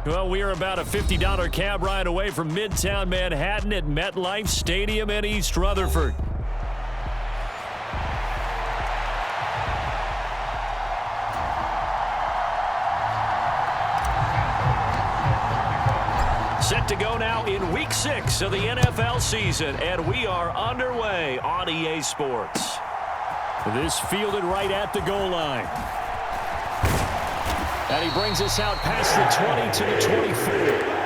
Well, we are about a $50 cab ride away from Midtown Manhattan at MetLife Stadium in East Rutherford. Set to go now in Week 6 of the NFL season, and we are underway on EA Sports. This fielded right at the goal line. And he brings us out past the 20 to the 24.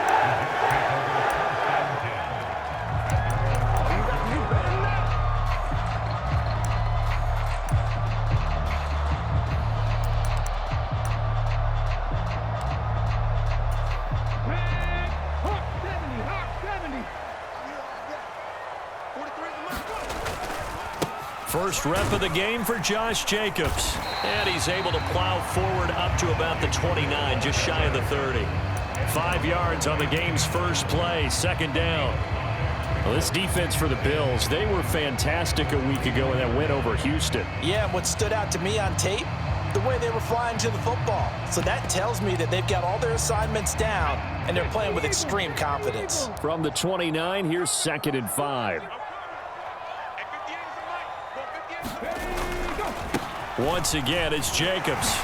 First rep of the game for Josh Jacobs. And he's able to plow forward up to about the 29, just shy of the 30. 5 yards on the game's first play, second down. Well, this defense for the Bills, they were fantastic a week ago in that win over Houston. Yeah, and what stood out to me on tape, the way they were flying to the football. So that tells me that they've got all their assignments down, and they're playing with extreme confidence. From the 29, here's 2nd and 5. Once again, it's Jacobs.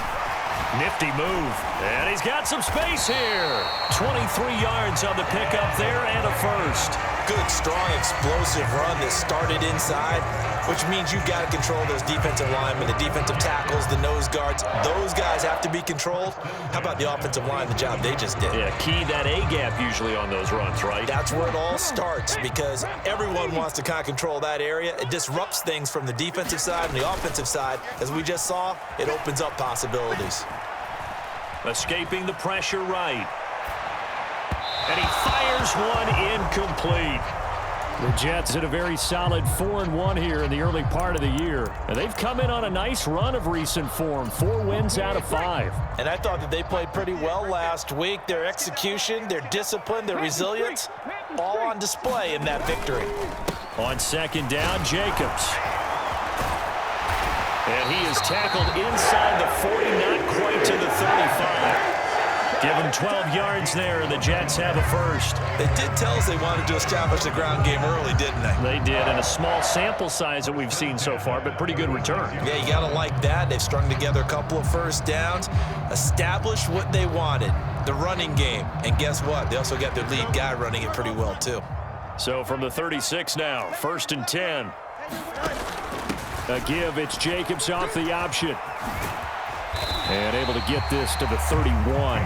Nifty move. And he's got some space here. 23 yards on the pickup there and a first. Good, strong, explosive run that started inside, which means you've got to control those defensive linemen, the defensive tackles, the nose guards. Those guys have to be controlled. How about the offensive line, the job they just did? Yeah, key that A-gap usually on those runs, right? That's where it all starts because everyone wants to kind of control that area. It disrupts things from the defensive side and the offensive side. As we just saw, it opens up possibilities. Escaping the pressure right. And he fires one incomplete. The Jets had a very solid 4-1 here in the early part of the year. And they've come in on a nice run of recent form. 4 wins out of 5. And I thought that they played pretty well last week. Their execution, their discipline, their resilience, all on display in that victory. On second down, Jacobs. And he is tackled inside the 40, not quite to the 35. Give him 12 yards there, and the Jets have a first. They did tell us they wanted to establish the ground game early, didn't they? They did, and a small sample size that we've seen so far, but pretty good return. Yeah, you got to like that. They've strung together a couple of first downs, established what they wanted, the running game. And guess what? They also got their lead guy running it pretty well, too. So from the 36 now, 1st and 10. A give, it's Jacobs off the option. And able to get this to the 31.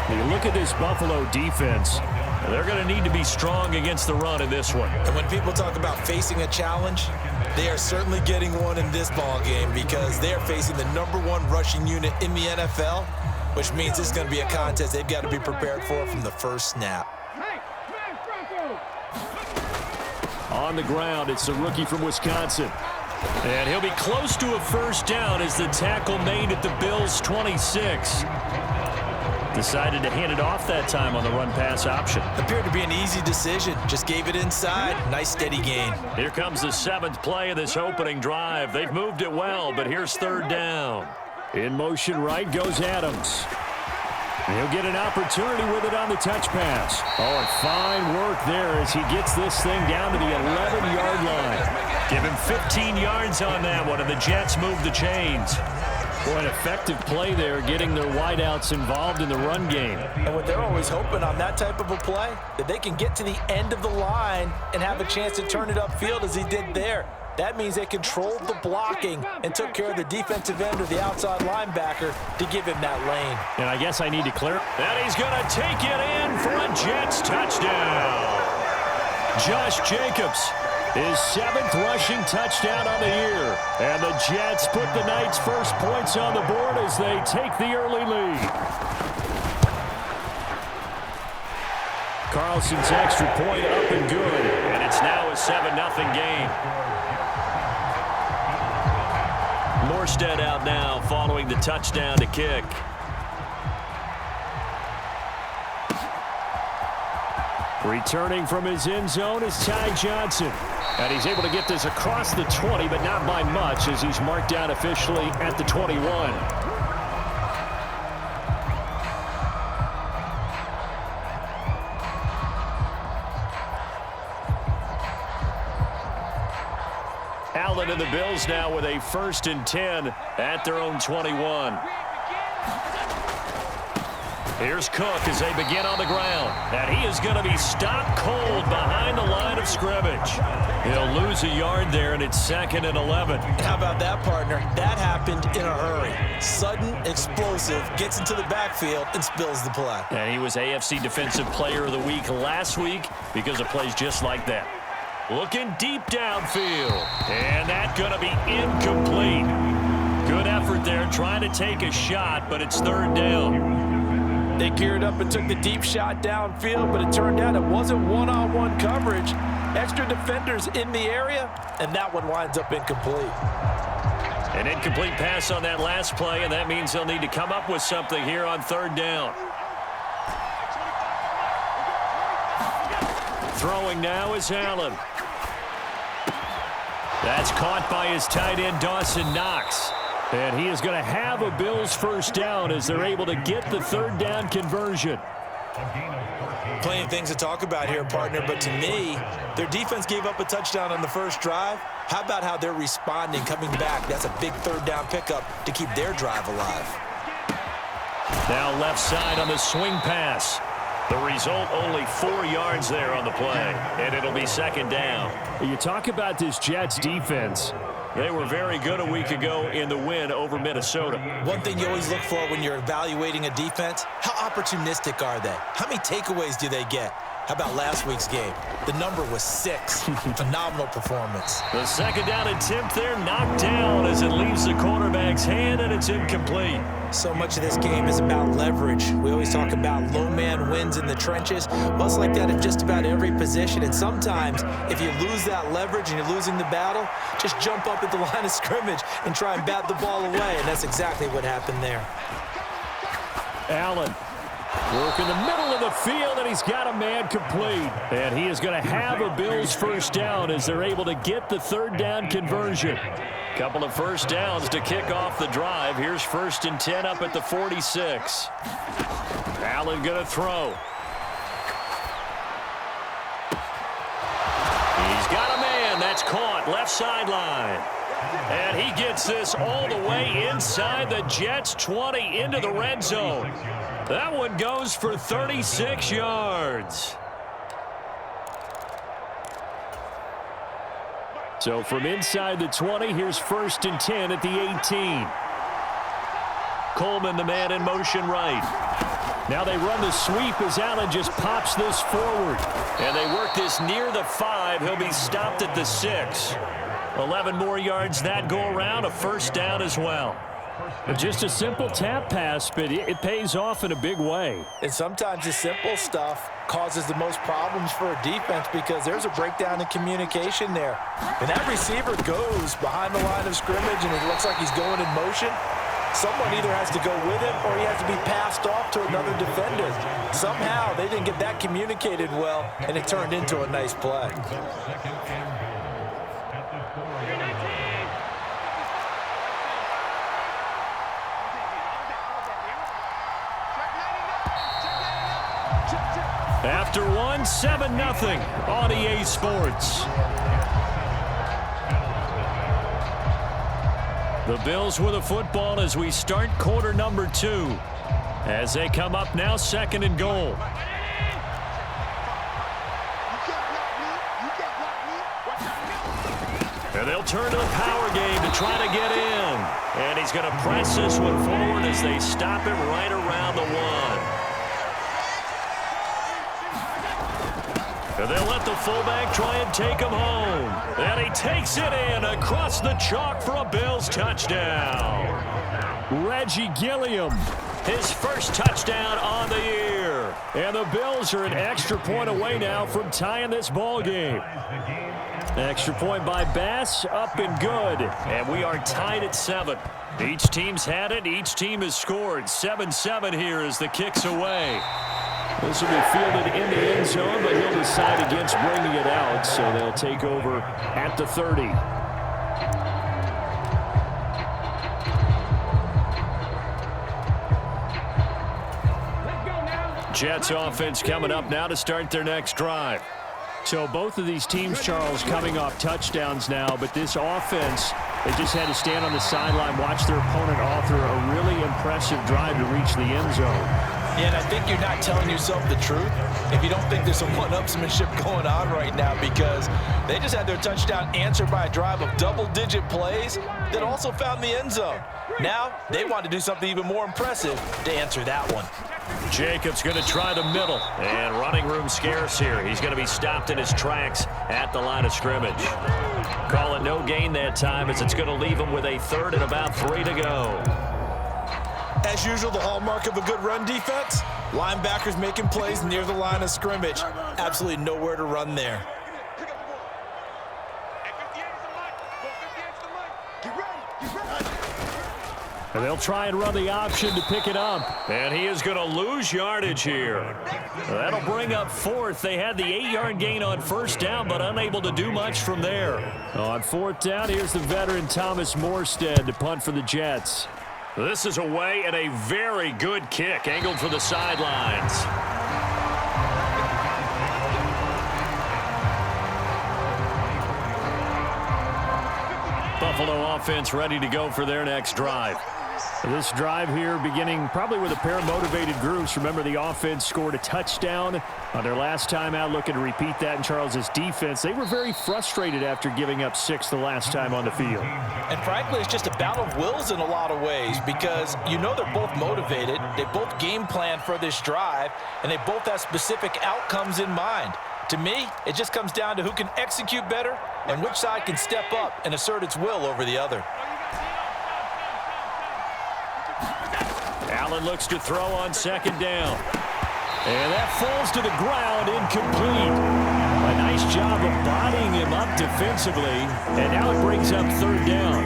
You look at this Buffalo defense, they're going to need to be strong against the run in this one. And when people talk about facing a challenge, they are certainly getting one in this ball game because they are facing the #1 rushing unit in the NFL, which means this is going to be a contest they've got to be prepared for from the first snap. On the ground, it's the rookie from Wisconsin. And he'll be close to a first down as the tackle made at the Bills' 26. Decided to hand it off that time on the run-pass option. Appeared to be an easy decision. Just gave it inside. Nice, steady gain. Here comes the 7th play of this opening drive. They've moved it well, but here's 3rd down. In motion right goes Adams. He'll get an opportunity with it on the touch pass. Oh, and fine work there as he gets this thing down to the 11-yard line. Give him 15 yards on that one, and the Jets move the chains. Boy, an effective play there, getting their wideouts involved in the run game. And what they're always hoping on that type of a play, that they can get to the end of the line and have a chance to turn it upfield as he did there. That means they controlled the blocking and took care of the defensive end or the outside linebacker to give him that lane. And I guess I need to clear. And he's going to take it in for a Jets touchdown. Josh Jacobs, his 7th rushing touchdown on the year. And the Jets put the night's first points on the board as they take the early lead. Carlson's extra point up and good. And it's now a 7-0 game. Morstead out now following the touchdown to kick. Returning from his end zone is Ty Johnson. And he's able to get this across the 20, but not by much as he's marked down officially at the 21. Allen and the Bills now with a 1st and 10 at their own 21. Here's Cook as they begin on the ground. And he is going to be stopped cold behind the line of scrimmage. He'll lose a yard there, and it's 2nd and 11. How about that, partner? That happened in a hurry. Sudden, explosive, gets into the backfield, and spills the play. And he was AFC Defensive Player of the Week last week because of plays just like that. Looking deep downfield. And that's going to be incomplete. Good effort there trying to take a shot, but it's 3rd down. They geared up and took the deep shot downfield, but it turned out it wasn't one-on-one coverage. Extra defenders in the area, and that one winds up incomplete. An incomplete pass on that last play, and that means they'll need to come up with something here on 3rd down. Throwing now is Allen. That's caught by his tight end, Dawson Knox. And he is going to have a Bills 1st down as they're able to get the 3rd down conversion. Plenty of things to talk about here, partner, but to me, their defense gave up a touchdown on the first drive. How about how they're responding, coming back? That's a big 3rd down pickup to keep their drive alive. Now left side on the swing pass. The result, only 4 yards there on the play, and it'll be 2nd down. You talk about this Jets defense. They were very good a week ago in the win over Minnesota. One thing you always look for when you're evaluating a defense, how opportunistic are they? How many takeaways do they get? How about last week's game? The number was 6. Phenomenal performance. The 2nd down attempt there knocked down as it leaves the quarterback's hand, and it's incomplete. So much of this game is about leverage. We always talk about low man wins in the trenches. Well, it's like that in just about every position. And sometimes, if you lose that leverage and you're losing the battle, just jump up at the line of scrimmage and try and bat the ball away. And that's exactly what happened there. Allen. Work in the middle of the field, and he's got a man complete. And he is going to have a Bills 1st down as they're able to get the 3rd down conversion. Couple of 1st downs to kick off the drive. Here's 1st and 10 up at the 46. Allen going to throw. He's got a man. That's caught. Left sideline. And he gets this all the way inside the Jets' 20 into the red zone. That one goes for 36 yards. So from inside the 20, here's 1st and 10 at the 18. Coleman, the man in motion right. Now they run the sweep as Allen just pops this forward. And they work this near the 5. He'll be stopped at the 6. 11 more yards that go around, a 1st down as well. Just a simple tap pass, but it pays off in a big way. And sometimes the simple stuff causes the most problems for a defense because there's a breakdown in communication there. And that receiver goes behind the line of scrimmage, and it looks like he's going in motion. Someone either has to go with him or he has to be passed off to another defender. Somehow they didn't get that communicated well, and it turned into a nice play. After one, 7-0 on EA Sports. The Bills with a football as we start quarter number 2. As they come up now, 2nd and goal. And they'll turn to the power game to try to get in. And he's going to press this one forward as they stop it right around the 1. And they'll let the fullback try and take him home. And he takes it in across the chalk for a Bills touchdown. Reggie Gilliam, his first touchdown on the year. And the Bills are an extra point away now from tying this ball game. Extra point by Bass, up and good. And we are tied at 7. Each team's had it. Each team has scored. 7-7 here as the kick's away. This will be fielded in the end zone, but he'll decide against bringing it out, so they'll take over at the 30. Jets offense coming up now to start their next drive. So both of these teams, Charles, coming off touchdowns now, but this offense, they just had to stand on the sideline, watch their opponent author a really impressive drive to reach the end zone. Yeah, and I think you're not telling yourself the truth if you don't think there's some one-upsmanship going on right now, because they just had their touchdown answered by a drive of double-digit plays that also found the end zone. Now they want to do something even more impressive to answer that one. Jacobs going to try the middle, and running room scarce here. He's going to be stopped in his tracks at the line of scrimmage. Call it no gain that time, as it's going to leave him with a 3rd and about 3 to go. As usual, the hallmark of a good run defense, linebackers making plays near the line of scrimmage. Absolutely nowhere to run there. And they'll try and run the option to pick it up. And he is going to lose yardage here. That'll bring up 4th. They had the 8-yard gain on 1st down, but unable to do much from there. On 4th down, here's the veteran Thomas Morstead to punt for the Jets. This is away, and a very good kick, angled for the sidelines. Buffalo offense ready to go for their next drive. This drive here beginning probably with a pair of motivated groups. Remember, the offense scored a touchdown on their last time out, looking to repeat that in Charles's defense. They were very frustrated after giving up 6 the last time on the field. And frankly, it's just a battle of wills in a lot of ways, because you know they're both motivated. They both game plan for this drive, and they both have specific outcomes in mind. To me, it just comes down to who can execute better and which side can step up and assert its will over the other. Allen looks to throw on 2nd down. And that falls to the ground, incomplete. A nice job of bodying him up defensively. And now it brings up 3rd down.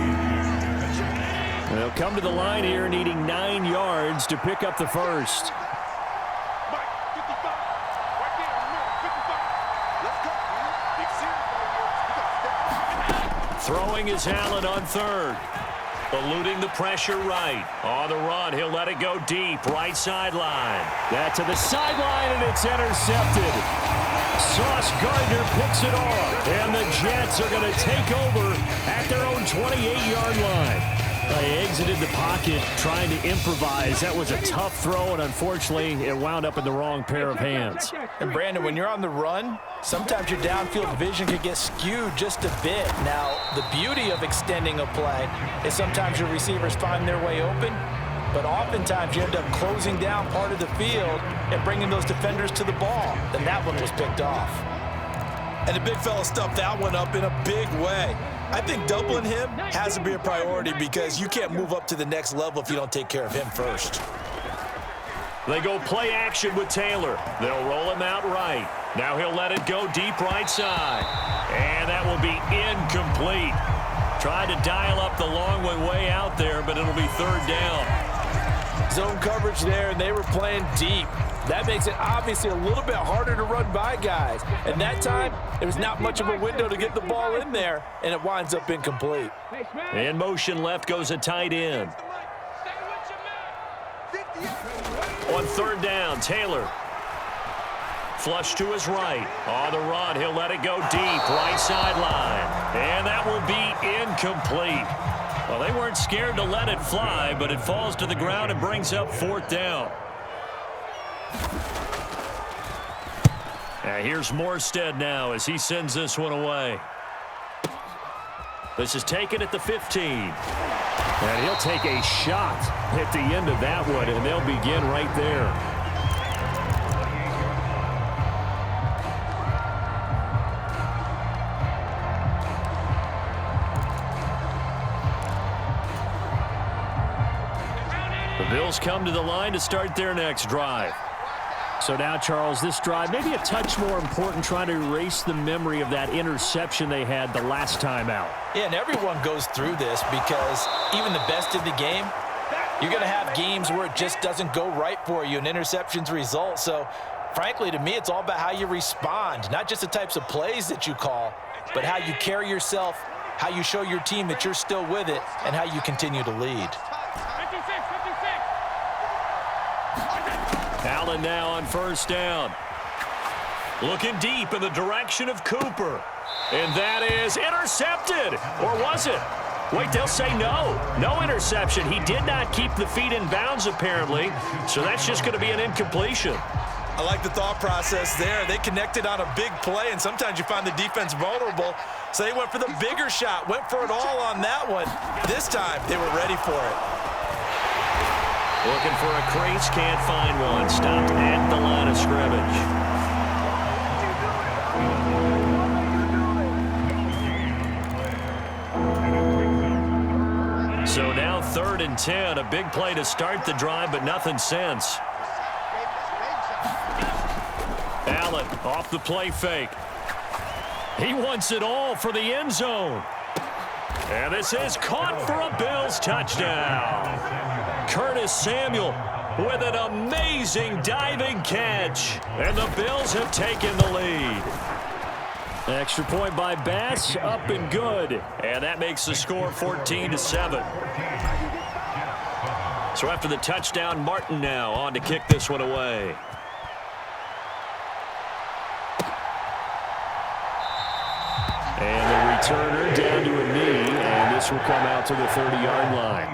They'll come to the line here needing 9 yards to pick up the 1st. Throwing is Allen on 3rd. Eluding the pressure right. On the run, he'll let it go deep. Right sideline. That to the sideline, and it's intercepted. Sauce Gardner picks it off. And the Jets are going to take over at their own 28-yard line. They exited the pocket trying to improvise. That was a tough throw, and unfortunately, it wound up in the wrong pair of hands. And Brandon, when you're on the run, sometimes your downfield vision can get skewed just a bit. Now, the beauty of extending a play is sometimes your receivers find their way open, but oftentimes you end up closing down part of the field and bringing those defenders to the ball. And that one was picked off. And the big fella stuffed that one up in a big way. I think doubling him has to be a priority, because you can't move up to the next level if you don't take care of him first. They go play action with Taylor. They'll roll him out right. Now he'll let it go deep right side. And that will be incomplete. Tried to dial up the long one way out there, but it'll be 3rd down. Zone coverage there, and they were playing deep. That makes it obviously a little bit harder to run by guys. And that time, there was not much of a window to get the ball in there, and it winds up incomplete. In motion left goes a tight end. On 3rd down, Taylor. Flush to his right. On the run, he'll let it go deep, right sideline. And that will be incomplete. Well, they weren't scared to let it fly, but it falls to the ground and brings up 4th down. Here's Morstead now as he sends this one away. This is taken at the 15. And he'll take a shot at the end of that one, and they'll begin right there. The Bills come to the line to start their next drive. So now, Charles, this drive maybe a touch more important, trying to erase the memory of that interception they had the last time out. Yeah, and everyone goes through this, because even the best in the game, you're going to have games where it just doesn't go right for you and interceptions result. So, frankly, to me, it's all about how you respond, not just the types of plays that you call, but how you carry yourself, how you show your team that you're still with it, and how you continue to lead. Allen now on 1st down. Looking deep in the direction of Cooper. And that is intercepted. Or was it? Wait, they'll say no. No interception. He did not keep the feet in bounds, apparently. So that's just going to be an incompletion. I like the thought process there. They connected on a big play, and sometimes you find the defense vulnerable. So they went for the bigger shot, went for it all on that one. This time, they were ready for it. Looking for a crease, can't find one. Stopped at the line of scrimmage. So now 3rd and 10. A big play to start the drive, but nothing since. Allen off the play fake. He wants it all for the end zone. And this is caught for a Bills touchdown. Curtis Samuel with an amazing diving catch. And the Bills have taken the lead. Extra point by Bass, up and good. And that makes the score 14-7. So after the touchdown, Martin now on to kick this one away. And the returner down to a knee, and this will come out to the 30-yard line.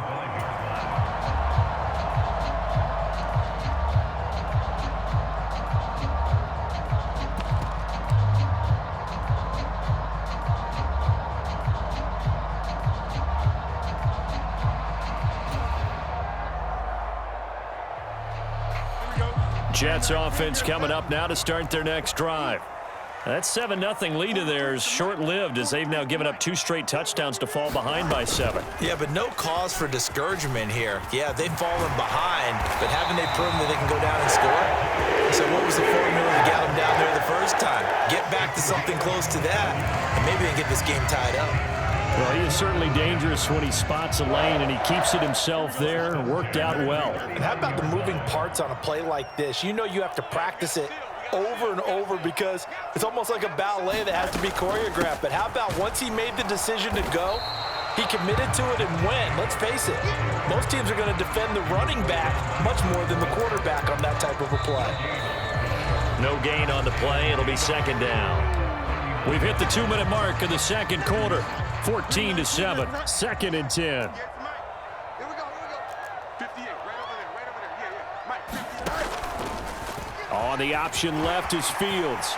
Jets offense coming up now to start their next drive. That 7-0 lead of theirs short-lived as they've now given up 2 straight touchdowns to fall behind by 7. Yeah, but no cause for discouragement here. Yeah, they've fallen behind, but haven't they proven that they can go down and score? So what was the formula to get them down there the first time? Get back to something close to that, and maybe they get this game tied up. Well, he is certainly dangerous when he spots a lane, and he keeps it himself there and worked out well. And how about the moving parts on a play like this? You know you have to practice it over and over because it's almost like a ballet that has to be choreographed. But how about once he made the decision to go, he committed to it and went. Let's face it, most teams are going to defend the running back much more than the quarterback on that type of a play. No gain on the play. It'll be 2nd down. We've hit the 2-minute mark of the second quarter. 14-7. 2nd and 10. On the option left is Fields.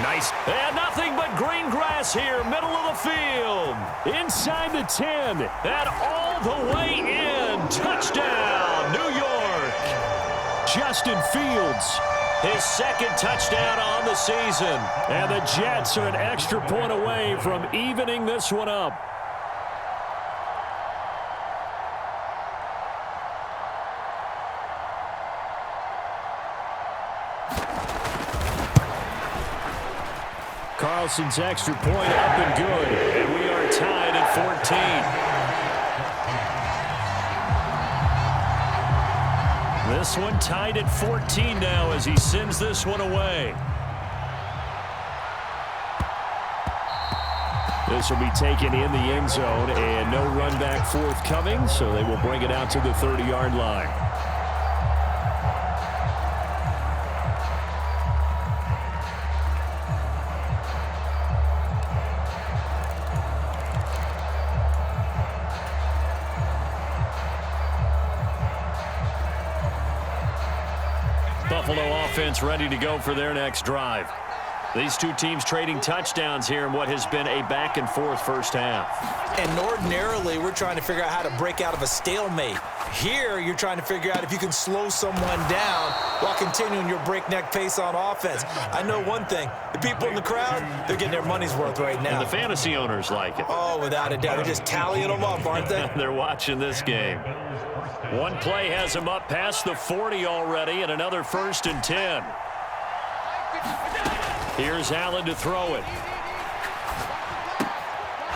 Nice. And nothing but green grass here, middle of the field. Inside the 10. And all the way in. Touchdown, New York. Justin Fields, his 2nd touchdown on the season. And the Jets are an extra point away from evening this one up. Carlson's extra point up and good. And we are tied at 14. This one tied at 14 now as he sends this one away. This will be taken in the end zone and no run back forthcoming, so they will bring it out to the 30-yard line. Buffalo offense ready to go for their next drive. These two teams trading touchdowns here in what has been a back-and-forth first half. And ordinarily, we're trying to figure out how to break out of a stalemate. Here, you're trying to figure out if you can slow someone down while continuing your breakneck pace on offense. I know one thing. The people in the crowd, they're getting their money's worth right now. And the fantasy owners like it. Oh, without a doubt. They're just tallying them up, aren't they? They're watching this game. One play has them up past the 40 already, and another 1st and 10. Here's Allen to throw it.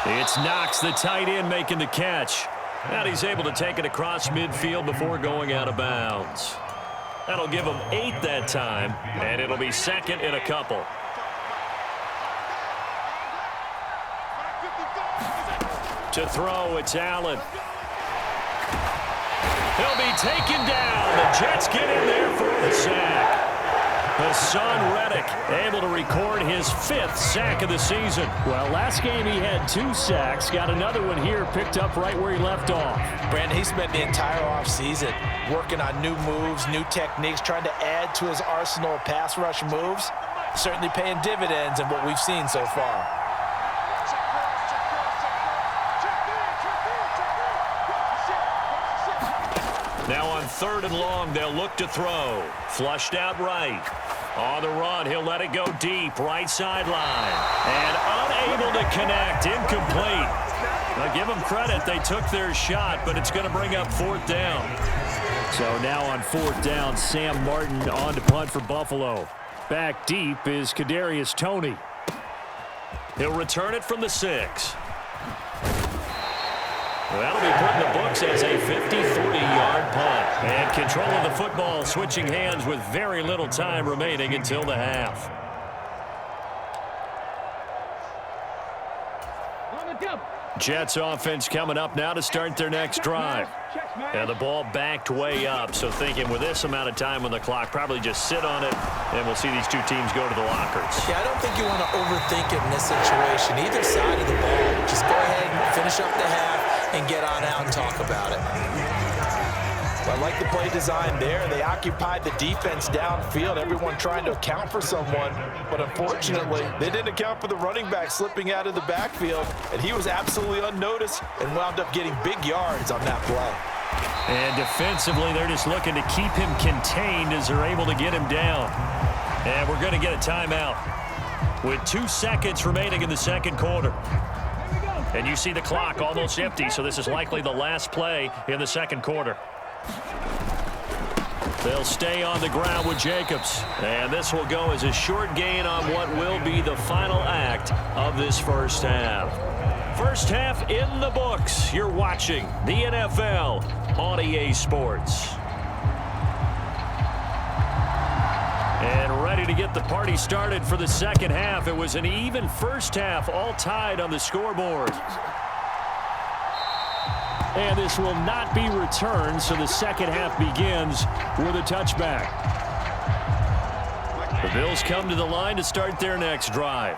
It's Knox, the tight end, making the catch. And he's able to take it across midfield before going out of bounds. That'll give him 8 that time, and it'll be 2nd and a couple. To throw, it's Allen. He'll be taken down. The Jets get in there for the sack. Hassan Reddick able to record his 5th sack of the season. Well, last game he had 2 sacks. Got another one here, picked up right where he left off. Brandon, he spent the entire offseason working on new moves, new techniques, trying to add to his arsenal of pass rush moves. Certainly paying dividends in what we've seen so far. Now on 3rd and long, they'll look to throw. Flushed out right. On the run, he'll let it go deep, right sideline. And unable to connect, incomplete. Now give them credit, they took their shot, but it's going to bring up 4th down. So now on 4th down, Sam Martin on to punt for Buffalo. Back deep is Kadarius Toney. He'll return it from the 6. That'll be put in the books as a 53-yard punt. And control of the football switching hands with very little time remaining until the half. Jets offense coming up now to start their next drive. And the ball backed way up, so thinking with this amount of time on the clock, probably just sit on it, and we'll see these two teams go to the lockers. Yeah, I don't think you want to overthink it in this situation. Either side of the ball, just go ahead and finish up the half and get on out and talk about it. Well, I like the play design there. They occupied the defense downfield, everyone trying to account for someone. But unfortunately, they didn't account for the running back slipping out of the backfield, and he was absolutely unnoticed and wound up getting big yards on that play. And defensively, they're just looking to keep him contained as they're able to get him down. And we're going to get a timeout with 2 seconds remaining in the second quarter. And you see the clock almost empty, so this is likely the last play in the second quarter. They'll stay on the ground with Jacobs. And this will go as a short gain on what will be the final act of this first half. First half in the books. You're watching the NFL on EA Sports. And ready to get the party started for the second half. It was an even first half, all tied on the scoreboard. And this will not be returned, so the second half begins with a touchback. The Bills come to the line to start their next drive.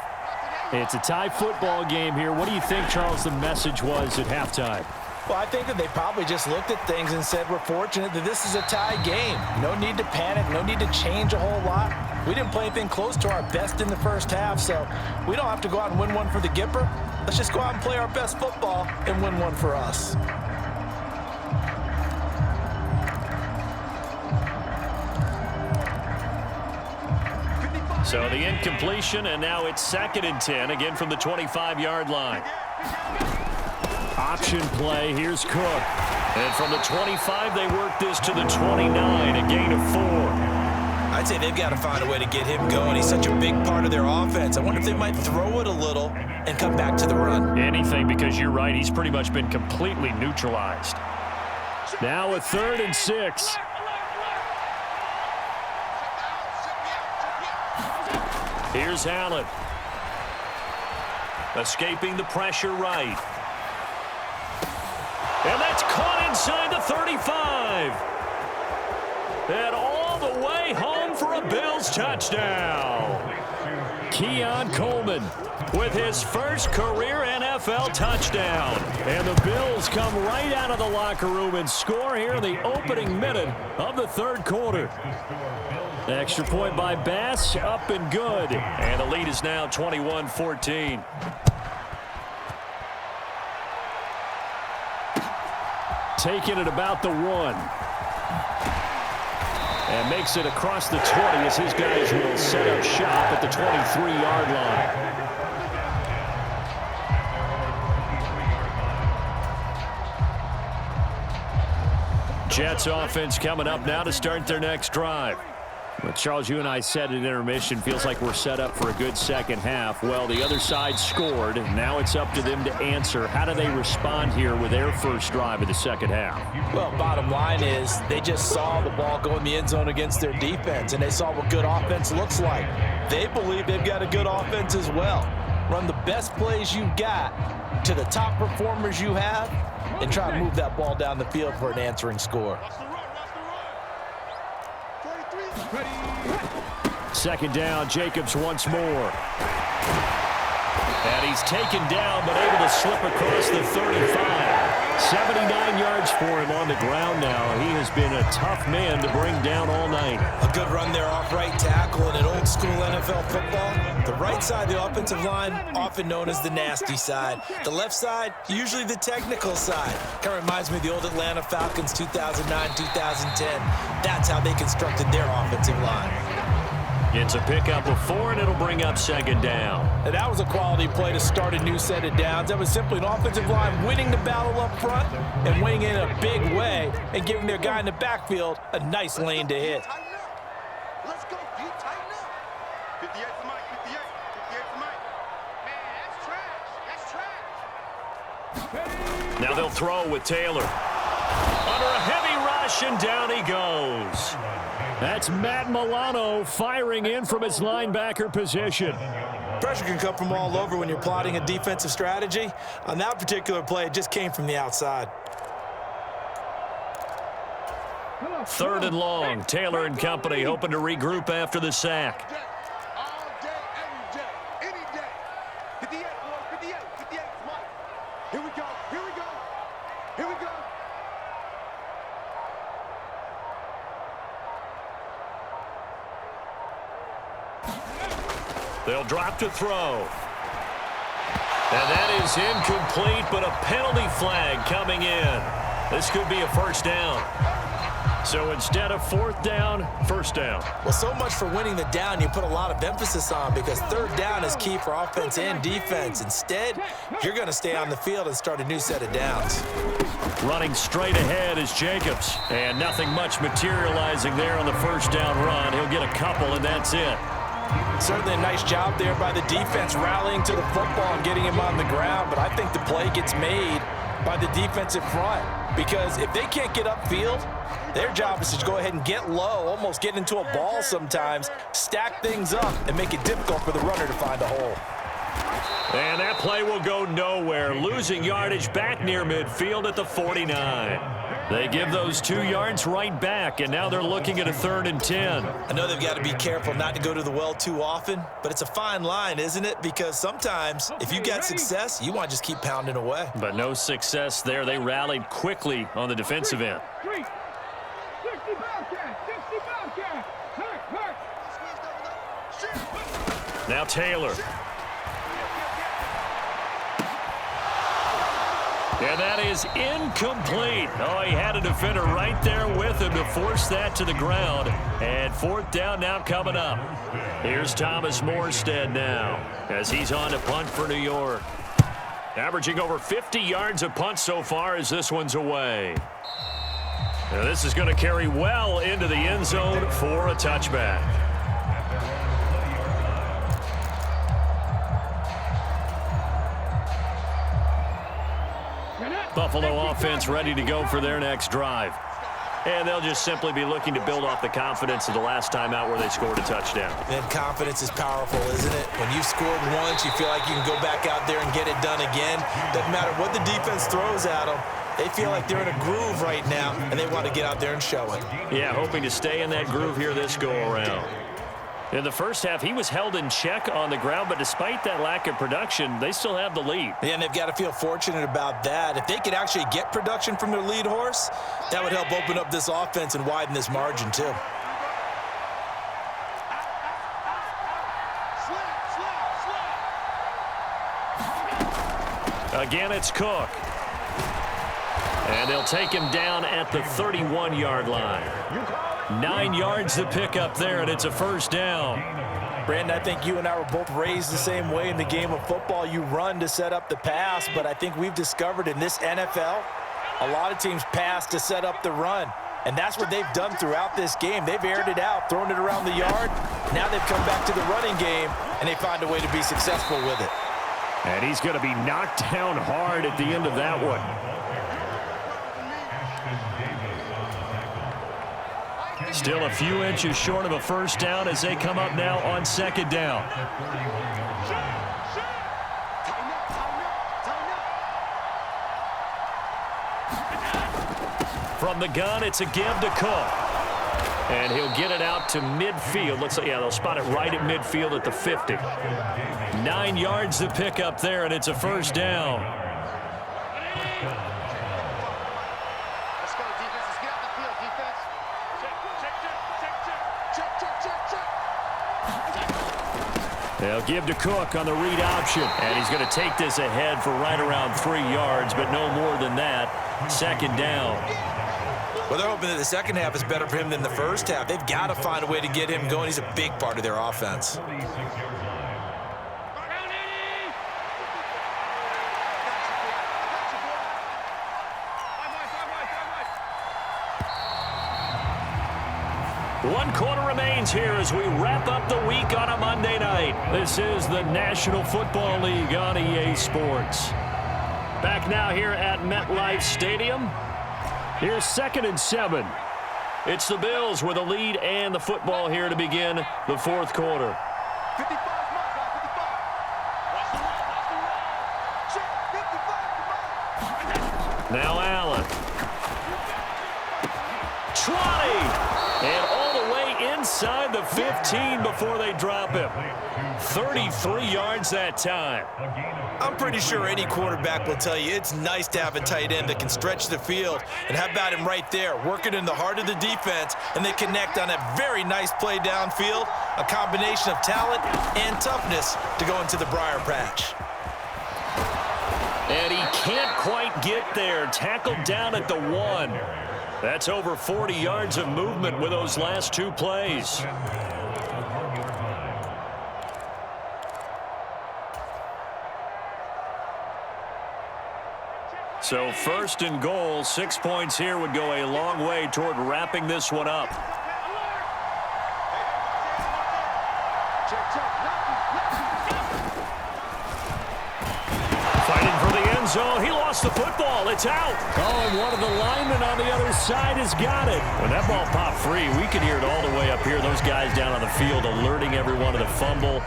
It's a tie football game here. What do you think, Charles, the message was at halftime? Well, I think that they probably just looked at things and said, we're fortunate that this is a tie game. No need to panic, no need to change a whole lot. We didn't play anything close to our best in the first half, so we don't have to go out and win one for the Gipper. Let's just go out and play our best football and win one for us. So the incompletion, and now it's 2nd and 10, again from the 25-yard line. Option play, here's Cook. And from the 25, they work this to the 29, a gain of 4. I'd say they've got to find a way to get him going. He's such a big part of their offense. I wonder if they might throw it a little and come back to the run. Anything, because you're right, he's pretty much been completely neutralized. Now a 3rd and 6. Here's Allen. Escaping the pressure right. And that's caught inside the 35. And all the way home for a Bills touchdown. Keon Coleman with his first career NFL touchdown. And the Bills come right out of the locker room and score here in the opening minute of the third quarter. Extra point by Bass, up and good. And the lead is now 21-14. Taking it about the 1. And makes it across the 20 as his guys will set up shop at the 23-yard line. Jets offense coming up now to start their next drive. Well, Charles, you and I said at intermission, feels like we're set up for a good second half. Well, the other side scored. Now it's up to them to answer. How do they respond here with their first drive of the second half? Well, bottom line is they just saw the ball go in the end zone against their defense, and they saw what good offense looks like. They believe they've got a good offense as well. Run the best plays you've got to the top performers you have, and try to move that ball down the field for an answering score. Second down, Jacobs once more. And he's taken down, but able to slip across the 35. 79 yards for him on the ground now. He has been a tough man to bring down all night. A good run there off right tackle in an old school NFL football. The right side of the offensive line, often known as the nasty side. The left side, usually the technical side. Kind of reminds me of the old Atlanta Falcons 2009, 2010. That's how they constructed their offensive line. It's a pickup of 4, and it'll bring up second down. And that was a quality play to start a new set of downs. That was simply an offensive line winning the battle up front and winning in a big way and giving their guy in the backfield a nice lane to hit. Let's go, Pete, tighten up. 58 for Mike, 58 for Mike. Man, that's trash. Now they'll throw with Taylor. Under a heavy rush, and down he goes. That's Matt Milano firing in from his linebacker position. Pressure can come from all over when you're plotting a defensive strategy. On that particular play, it just came from the outside. 3rd and long. Taylor and company hoping to regroup after the sack. All day, every day, any day. 58, boy, 58, 58 for Mike. Here we go, here we go, here we go. They'll drop to throw. And that is incomplete, but a penalty flag coming in. This could be a first down. So instead of 4th down, 1st down. Well, so much for winning the down you put a lot of emphasis on, because 3rd down is key for offense and defense. Instead, you're going to stay on the field and start a new set of downs. Running straight ahead is Jacobs. And nothing much materializing there on the 1st down run. He'll get a couple, and that's it. Certainly a nice job there by the defense rallying to the football and getting him on the ground, but I think the play gets made by the defensive front, because if they can't get upfield, their job is to go ahead and get low, almost get into a ball sometimes, stack things up, and make it difficult for the runner to find a hole. And that play will go nowhere, losing yardage back near midfield at the 49. They give those 2 yards right back, and now they're looking at a 3rd and 10. I know they've got to be careful not to go to the well too often, but it's a fine line, isn't it? Because sometimes if you got success, you want to just keep pounding away. But no success there. They rallied quickly on the defensive end. 60 Bobcat, 60 Bobcat. Hurt. Now Taylor. And that is incomplete. Oh, he had a defender right there with him to force that to the ground. And 4th down now coming up. Here's Thomas Morstead now as he's on to punt for New York. Averaging over 50 yards a punt so far as this one's away. Now this is going to carry well into the end zone for a touchback. Buffalo offense ready to go for their next drive. And they'll just simply be looking to build off the confidence of the last time out where they scored a touchdown. And confidence is powerful, isn't it? When you've scored once, you feel like you can go back out there and get it done again. Doesn't matter what the defense throws at them. They feel like they're in a groove right now, and they want to get out there and show it. Yeah, hoping to stay in that groove here this go-around. In the first half, he was held in check on the ground, but despite that lack of production, they still have the lead. Yeah, and they've got to feel fortunate about that. If they could actually get production from their lead horse, that would help open up this offense and widen this margin too. Again, it's Cook. And they'll take him down at the 31-yard line. 9 yards to pick up there, and it's a 1st down. Brandon, I think you and I were both raised the same way in the game of football. You run to set up the pass, but I think we've discovered in this NFL, a lot of teams pass to set up the run. And that's what they've done throughout this game. They've aired it out, thrown it around the yard. Now they've come back to the running game, and they find a way to be successful with it. And he's going to be knocked down hard at the end of that one. Still a few inches short of a 1st down as they come up now on 2nd down. From the gun, it's a give to Cook. And he'll get it out to midfield. Looks like, yeah, they'll spot it right at midfield at the 50. 9 yards to pick up there, and it's a first down. Let's go, defense. Let's get out the field, defense. Check. They'll give to Cook on the read option. And he's going to take this ahead for right around 3 yards, but no more than that. Second down. Well, they're hoping that the second half is better for him than the first half. They've got to find a way to get him going. He's a big part of their offense. One quarter remains here as we wrap up the week on a Monday night. This is the National Football League on EA Sports. Back now here at MetLife Stadium. Here's 2nd and 7. It's the Bills with a lead and the football here to begin the fourth quarter. 55, 55. Now Allen. 20. And all the way inside the 15 before they drop him. 33 yards that time. I'm pretty sure any quarterback will tell you it's nice to have a tight end that can stretch the field. And how about him right there, working in the heart of the defense, and they connect on a very nice play downfield, a combination of talent and toughness to go into the briar patch. And he can't quite get there. Tackled down at the 1. That's over 40 yards of movement with those last 2 plays. So 1st and goal, 6 points here would go a long way toward wrapping this one up. Fighting for the end zone. He lost the football. It's out. Oh, and one of the linemen on the other side has got it. When that ball popped free, we could hear it all the way up here. Those guys down on the field alerting everyone to the fumble.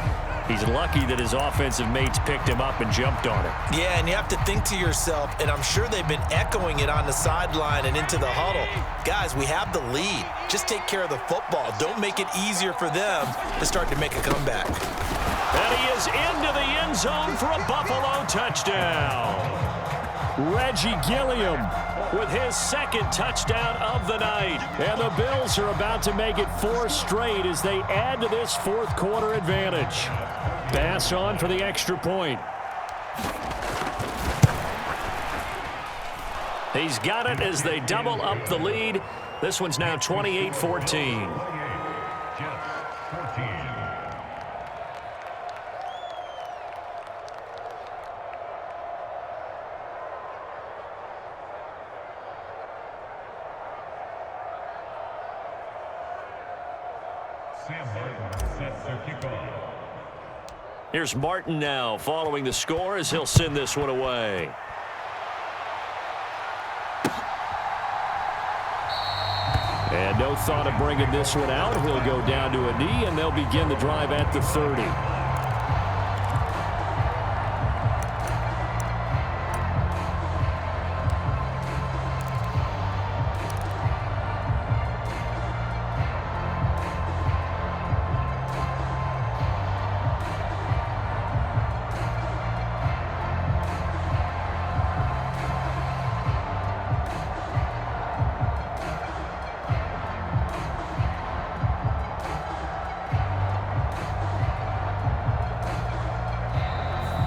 He's lucky that his offensive mates picked him up and jumped on it. Yeah, and you have to think to yourself, and I'm sure they've been echoing it on the sideline and into the huddle. Guys, we have the lead. Just take care of the football. Don't make it easier for them to start to make a comeback. And he is into the end zone for a Buffalo touchdown. Reggie Gilliam with his 2nd touchdown of the night. And the Bills are about to make it 4 straight as they add to this fourth quarter advantage. Pass on for the extra point. He's got it as they double up the lead. This one's now 28-14. Here's Martin now following the score as he'll send this one away. And no thought of bringing this one out. He'll go down to a knee, and they'll begin the drive at the 30.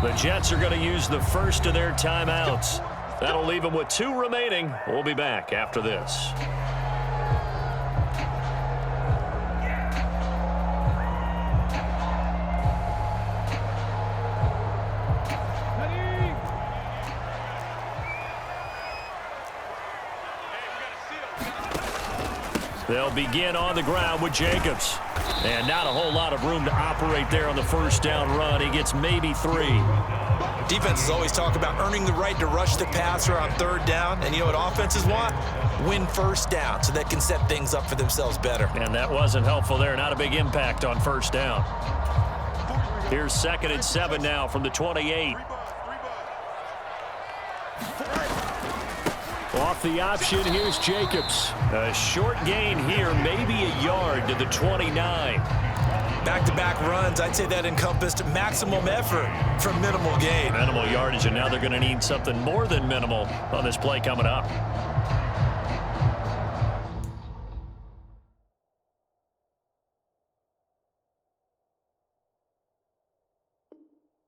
The Jets are going to use the first of their timeouts. That'll leave them with 2 remaining. We'll be back after this. They'll begin on the ground with Jacobs. And not a whole lot of room to operate there on the first down run. He gets maybe 3. Defenses always talk about earning the right to rush the passer on 3rd down. And you know what offenses want? Win first down so they can set things up for themselves better. And that wasn't helpful there. Not a big impact on first down. Here's 2nd and 7 now from the 28. off the option. Here's Jacobs. A short gain here, maybe a yard to the 29. Back-to-back runs, I'd say that encompassed maximum effort for minimal gain. Minimal yardage, and now they're going to need something more than minimal on this play coming up.